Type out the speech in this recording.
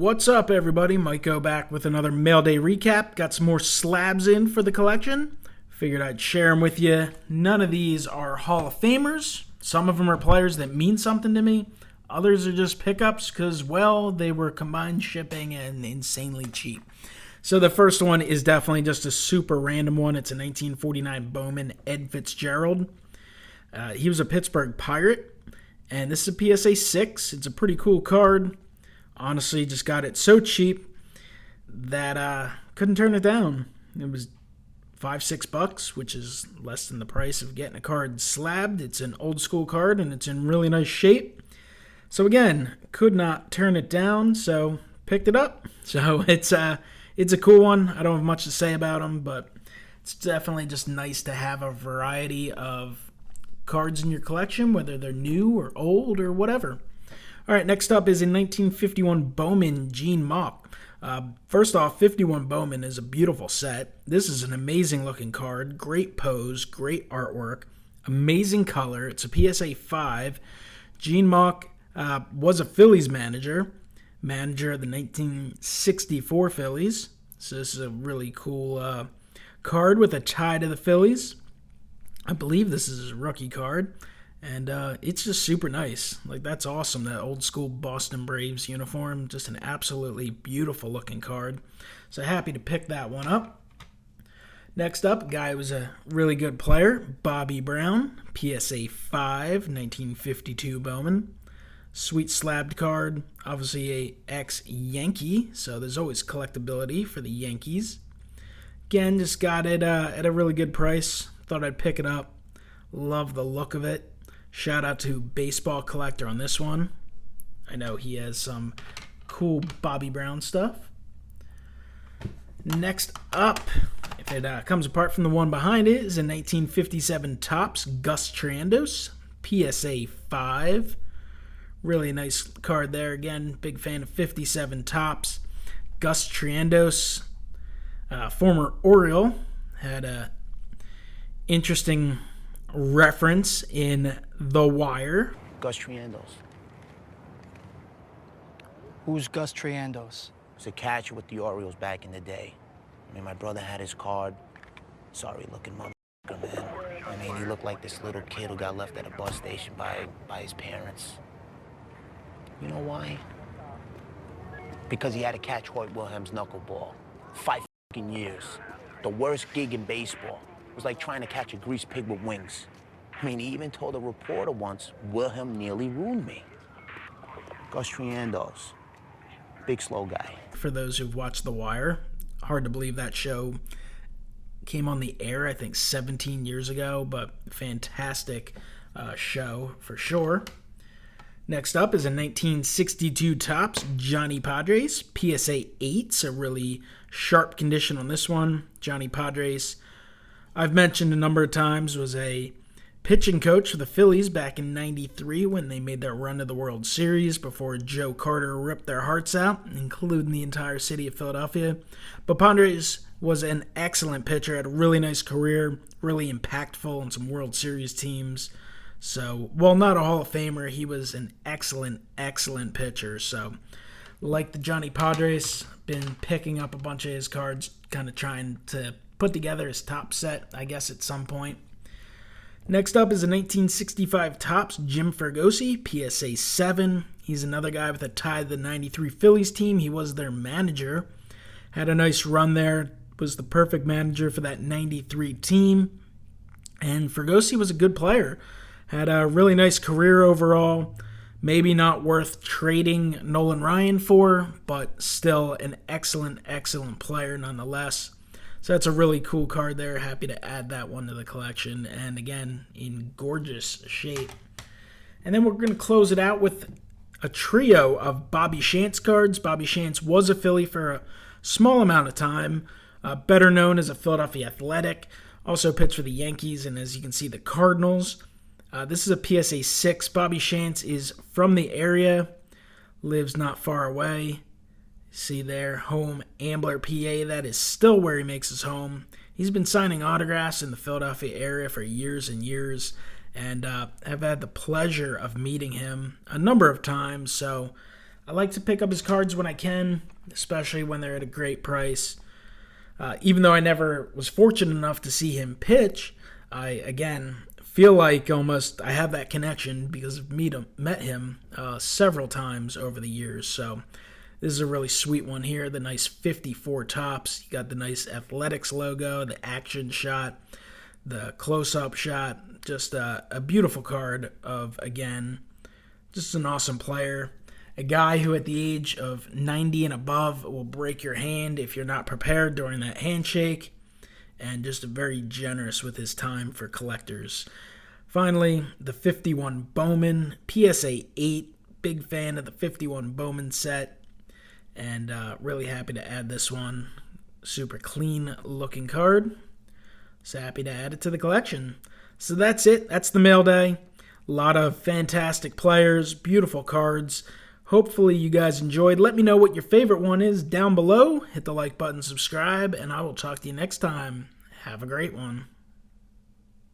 What's up, everybody? MikeO back with another Mail Day recap. Got some more slabs in for the collection. Figured I'd share them with you. None of these are Hall of Famers. Some of them are players that mean something to me. Others are just pickups because, well, they were combined shipping and insanely cheap. So the first one is definitely just a super random one. It's a 1949 Bowman Ed Fitzgerald. He was a Pittsburgh Pirate, and this is a PSA 6. It's a pretty cool card. Honestly, just got it so cheap that couldn't turn it down. It was $5-6, which is less than the price of getting a card slabbed. It's an old school card, and it's in really nice shape. So again, could not turn it down, so picked it up. So it's a cool one. I don't have much to say about them, but it's definitely just nice to have a variety of cards in your collection, whether they're new or old or whatever. All right, next up is a 1951 Bowman Mauch. First off, 51 Bowman is a beautiful set. This is an amazing looking card. Great pose, great artwork, amazing color. It's a PSA 5. Mauch was a Phillies manager of the 1964 Phillies. So this is a really cool card with a tie to the Phillies. I believe this is his rookie card. And it's just super nice. Like, that's awesome, that old school Boston Braves uniform. Just an absolutely beautiful looking card. So happy to pick that one up. Next up, a guy who was a really good player, Bobby Brown, PSA 5, 1952 Bowman. Sweet slabbed card. Obviously a ex-Yankee, so there's always collectability for the Yankees. Again, just got it at a really good price. Thought I'd pick it up. Love the look of it. Shout out to Baseball Collector on this one. I know he has some cool Bobby Brown stuff. Next up, if it comes apart from the one behind it, is a 1957 Tops Gus Triandos PSA 5. Really nice card there. Again, big fan of 57 Tops. Gus Triandos, former Oriole, had a interesting reference in The Wire. Gus Triandos. Who's Gus Triandos? Was a catcher with the Orioles back in the day. I mean, my brother had his card. Sorry looking motherfucker, man. I mean, he looked like this little kid who got left at a bus station by his parents. You know why? Because he had to catch Hoyt Wilhelm's knuckleball. 5 fucking years. The worst gig in baseball. It was like trying to catch a greased pig with wings. I mean, he even told a reporter once, Wilhelm nearly ruined me. Gus Triandos. Big, slow guy. For those who've watched The Wire, hard to believe that show came on the air, I think, 17 years ago, but fantastic show for sure. Next up is a 1962 Tops Johnny Padres, PSA 8. A really sharp condition on this one. Johnny Padres, I've mentioned a number of times, was a pitching coach for the Phillies back in '93 when they made their run to the World Series before Joe Carter ripped their hearts out, including the entire city of Philadelphia. But Padres was an excellent pitcher, had a really nice career, really impactful on some World Series teams. So, while not a Hall of Famer, he was an excellent, excellent pitcher. So, like the Johnny Padres, been picking up a bunch of his cards, kind of trying to put together his top set, I guess, at some point. Next up is a 1965 Tops Jim Fregosi, PSA 7. He's another guy with a tie to the 93 Phillies team. He was their manager. Had a nice run there. Was the perfect manager for that 93 team. And Fregosi was a good player. Had a really nice career overall. Maybe not worth trading Nolan Ryan for, but still an excellent, excellent player nonetheless. So that's a really cool card there. Happy to add that one to the collection. And again, in gorgeous shape. And then we're going to close it out with a trio of Bobby Shantz cards. Bobby Shantz was a Philly for a small amount of time. Better known as a Philadelphia Athletic. Also pitched for the Yankees and, as you can see, the Cardinals. This is a PSA 6. Bobby Shantz is from the area. Lives not far away. See there, home, Ambler, PA. That is still where he makes his home. He's been signing autographs in the Philadelphia area for years and years, and have had the pleasure of meeting him a number of times. So I like to pick up his cards when I can, especially when they're at a great price. Even though I never was fortunate enough to see him pitch, I, again, feel like almost I have that connection because I've met him several times over the years. So this is a really sweet one here. The nice 54 Tops. You got the nice Athletics logo, the action shot, the close-up shot. Just a beautiful card of, again, just an awesome player. A guy who at the age of 90 and above will break your hand if you're not prepared during that handshake, and just very generous with his time for collectors. Finally, the 51 Bowman PSA 8. Big fan of the 51 Bowman set, and really happy to add this one. Super clean looking card. So happy to add it to the collection. So that's it. That's the mail day. A lot of fantastic players, beautiful cards. Hopefully you guys enjoyed. Let me know what your favorite one is down below. Hit the like button, subscribe, and I will talk to you next time. Have a great one.